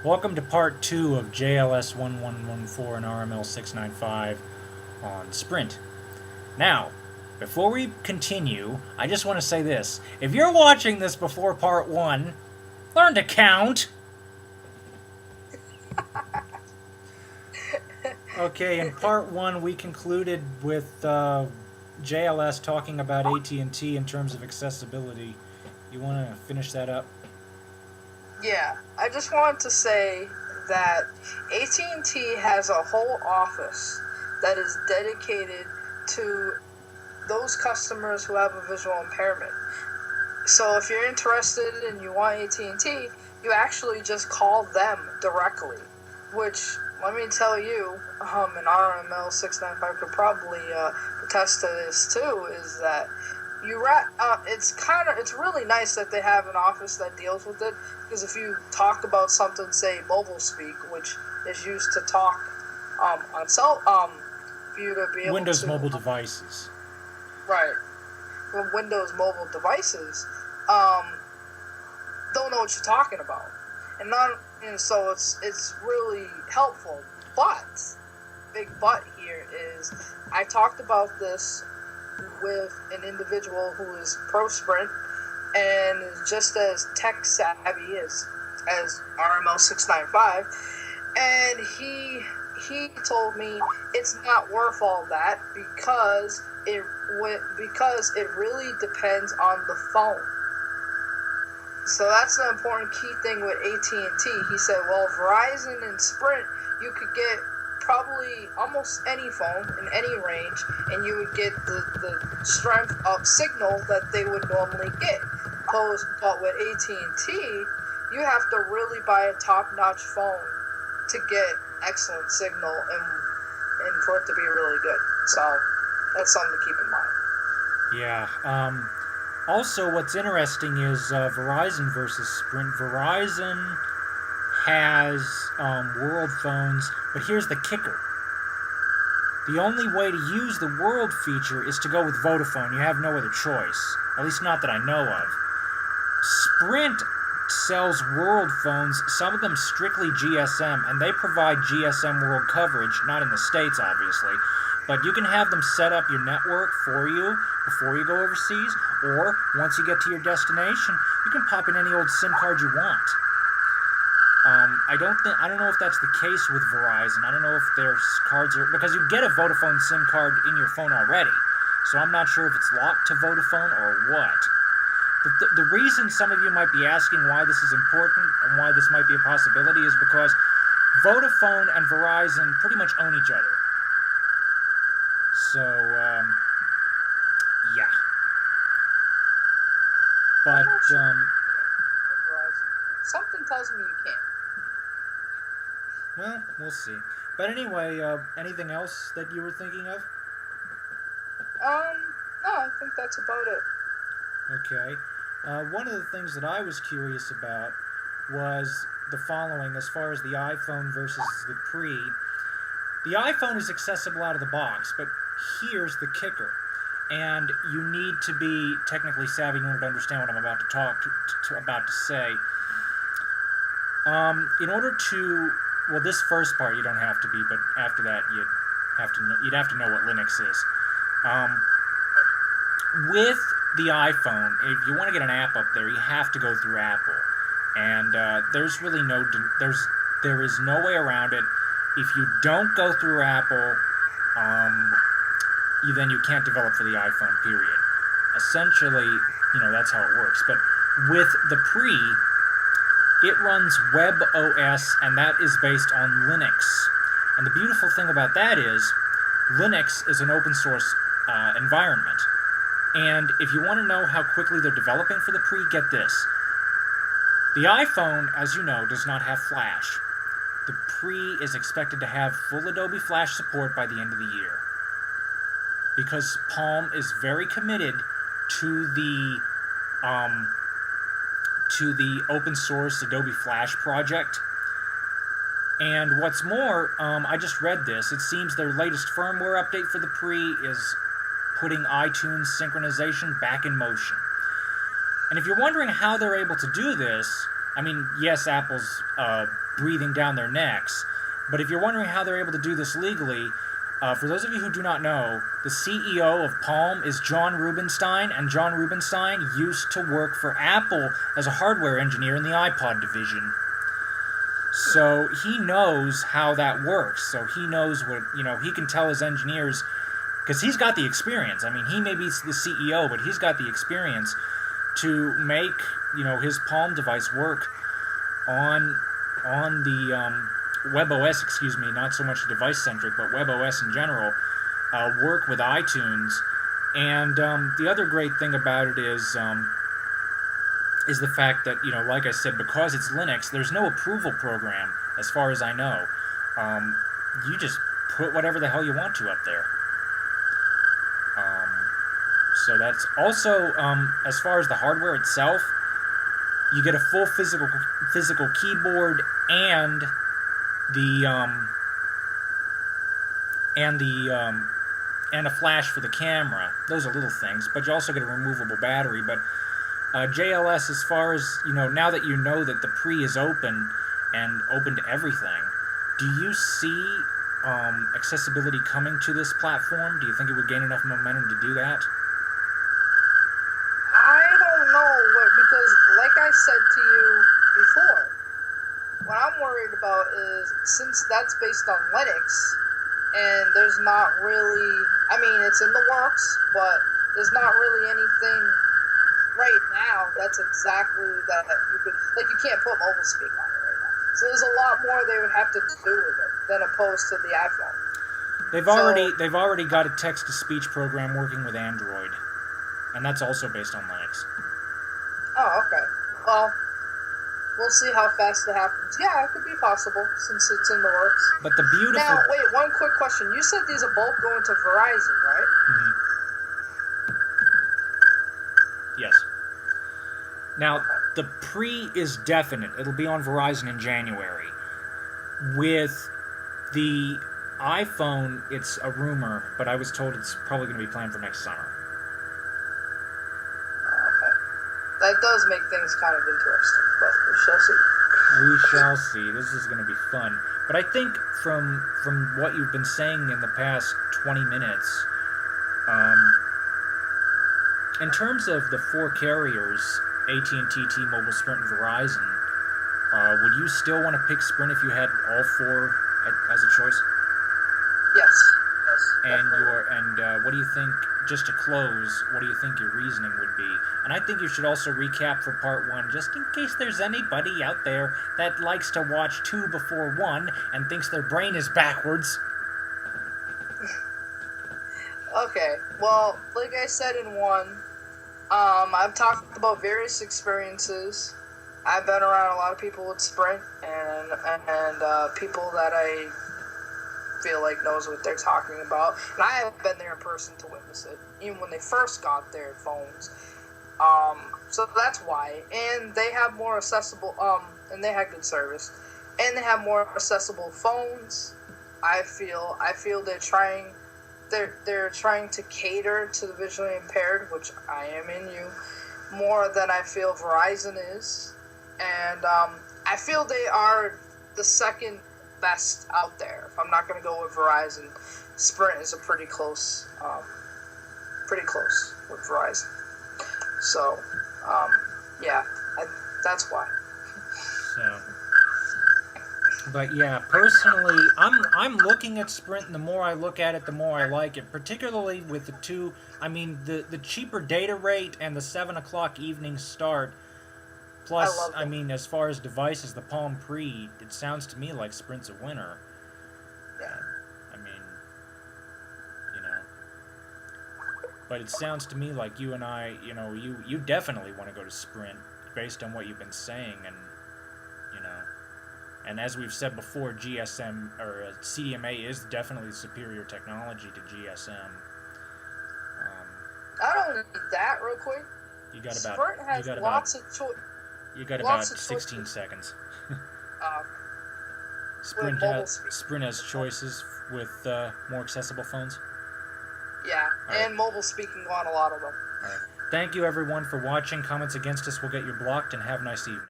Welcome to part 2 of JLS1114 and rml695 on Sprint. Now, before we continue, I just want to say this. If you're watching this before part 1, learn to count! Okay, in part 1 we concluded with JLS talking about AT&T in terms of accessibility. You want to finish that up? Yeah, I just wanted to say that AT&T has a whole office that is dedicated to those customers who have a visual impairment. So if you're interested and you want AT&T, you actually just call them directly, which, let me tell you, and rml695 could probably attest to this too, is that it's really nice that they have an office that deals with it, because if you talk about something, say mobile speak, which is used to talk on for you to be able Windows to mobile devices. right, from Windows mobile devices, don't know what you're talking about, and so it's really helpful. But big but here is I talked about this with an individual who is pro Sprint and is just as tech savvy as rml695, and he told me it's not worth all that because it really depends on the phone. So that's the important key thing with AT&T. He said, well, Verizon and Sprint, you could get probably almost any phone in any range, and you would get the strength of signal that they would normally get. But with AT&T, you have to really buy a top-notch phone to get excellent signal and for it to be really good. So that's something to keep in mind. Yeah. Also, what's interesting is Verizon versus Sprint. Verizon has world phones, but here's the kicker. The only way to use the world feature is to go with Vodafone. You have no other choice. At least not that I know of. Sprint sells world phones, some of them strictly GSM, and they provide GSM world coverage, not in the States, obviously, but you can have them set up your network for you before you go overseas, or once you get to your destination, you can pop in any old SIM card you want. I don't know if that's the case with Verizon. I don't know if their cards are, because you get a Vodafone SIM card in your phone already, so I'm not sure if it's locked to Vodafone or what. The reason some of you might be asking why this is important and why this might be a possibility is because Vodafone and Verizon pretty much own each other. So, yeah. But, Something tells me you can't. well, we'll see. But anyway, anything else that you were thinking of? No, I think that's about it. Okay. One of the things that I was curious about was the following as far as the iPhone versus the Pre. The iPhone is accessible out of the box, but here's the kicker. And you need to be technically savvy in order to understand what I'm about to say. In order to, well, this first part you don't have to be, but after that you'd have to know what Linux is. With the iPhone, if you want to get an app up there, you have to go through Apple, and there's really there is no way around it. If you don't go through Apple, then you can't develop for the iPhone. Period. Essentially, that's how it works. But with the Pre, it runs WebOS, and that is based on Linux. And the beautiful thing about that is, Linux is an open source environment. And if you want to know how quickly they're developing for the Pre, get this. The iPhone, as you know, does not have Flash. The Pre is expected to have full Adobe Flash support by the end of the year. Because Palm is very committed to the open source Adobe Flash project. And what's more, I just read this. It seems their latest firmware update for the Pre is putting iTunes synchronization back in motion. And if you're wondering how they're able to do this, I mean, yes, Apple's breathing down their necks, but if you're wondering how they're able to do this legally, for those of you who do not know, the CEO of Palm is John Rubinstein, and John Rubinstein used to work for Apple as a hardware engineer in the iPod division. So he knows how that works. So he knows what, he can tell his engineers, because he's got the experience. I mean, he may be the CEO, but he's got the experience to make, his Palm device work on the WebOS, not so much device-centric, but WebOS in general, work with iTunes. And the other great thing about it is the fact that, like I said, because it's Linux, there's no approval program, as far as I know. You just put whatever the hell you want to up there. So that's also, as far as the hardware itself, you get a full physical keyboard and and a flash for the camera. Those are little things, but you also get a removable battery. But JLS, as far as, now that you know that the pre is open and open to everything, do you see accessibility coming to this platform? Do you think it would gain enough momentum to do that? I don't know, because like I said to you before, what I'm worried about is, since that's based on Linux, and there's not really, it's in the works, but there's not really anything right now that's exactly that you could, you can't put mobile speak on it right now. So there's a lot more they would have to do with it than opposed to the iPhone. They've already got a text-to-speech program working with Android, and that's also based on Linux. Oh, okay. Well, we'll see how fast it happens. Yeah, it could be possible, since it's in the works. But the beautiful... Now, wait, one quick question. You said these are both going to Verizon, right? Mm-hmm. Yes. Now, the pre is definite. It'll be on Verizon in January. With the iPhone, it's a rumor, but I was told it's probably going to be planned for next summer. That does make things kind of interesting, but we shall see. We shall see. This is going to be fun. But I think from what you've been saying in the past 20 minutes, in terms of the four carriers, AT&T, T-Mobile, Sprint, and Verizon, would you still want to pick Sprint if you had all four as a choice? Yes. And what do you think, just to close, what do you think your reasoning would be? And I think you should also recap for part one, just in case there's anybody out there that likes to watch 2 before 1 and thinks their brain is backwards. Okay, well, like I said in 1, I've talked about various experiences. I've been around a lot of people with Sprint and people that I feel like knows what they're talking about, and I have been there in person to witness it, even when they first got their phones. So that's why, and they have more accessible, and they had good service, and they have more accessible phones. I feel they're trying to cater to the visually impaired, which I am in you, more than I feel Verizon is, and I feel they are the second best out there. If I'm not going to go with Verizon, Sprint is a pretty close with Verizon. So, that's why. So, but yeah, personally, I'm looking at Sprint, and the more I look at it, the more I like it. Particularly with the two, the cheaper data rate and the 7 o'clock evening start. Plus, as far as devices, the Palm Pre, it sounds to me like Sprint's a winner. Yeah. But it sounds to me like you and I, you definitely want to go to Sprint based on what you've been saying, and, and as we've said before, GSM, or CDMA is definitely superior technology to GSM. Not only that, real quick, Sprint has lots of choice. You got about 16 seconds. Sprint has choices with more accessible phones. Yeah, and mobile speaking on a lot of them. All right. Thank you, everyone, for watching. Comments against us will get you blocked, and have a nice evening.